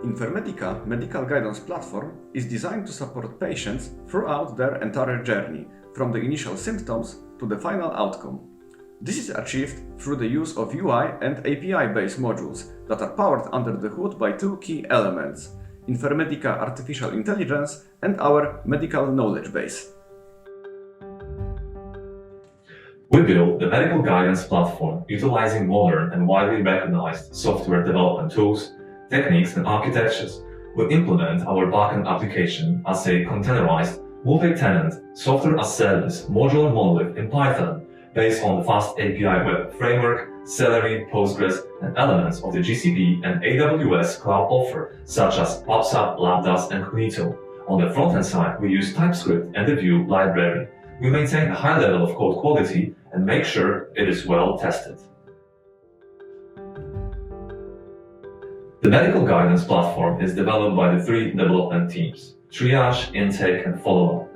Infermedica medical guidance platform is designed to support patients throughout their entire journey, from the initial symptoms to the final outcome. This is achieved through the use of UI and API-based modules that are powered under the hood by two key elements: Infermedica Artificial Intelligence and our medical knowledge base. We built the medical guidance platform utilizing modern and widely recognized software development tools, techniques, and architectures. We implement our backend application as a containerized, multi-tenant, software-as-service modular monolith in Python based on the fast API web framework, Celery, Postgres, and elements of the GCP and AWS cloud offer, such as PubSub, Lambdas, and Cognito. On the front-end side, we use TypeScript and the Vue library. We maintain a high level of code quality and make sure it is well tested. The medical guidance platform is developed by the three development teams: Triage, Intake, and Follow-up.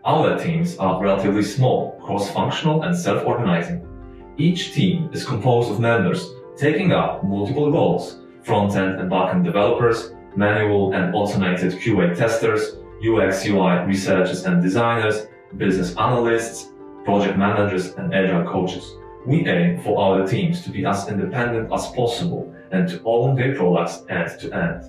Our teams are relatively small, cross-functional, and self-organizing. Each team is composed of members taking up multiple roles: front-end and back-end developers, manual and automated QA testers, UX/UI researchers and designers, business analysts, project managers, and agile coaches. We aim for our teams to be as independent as possible and to own their products end to end.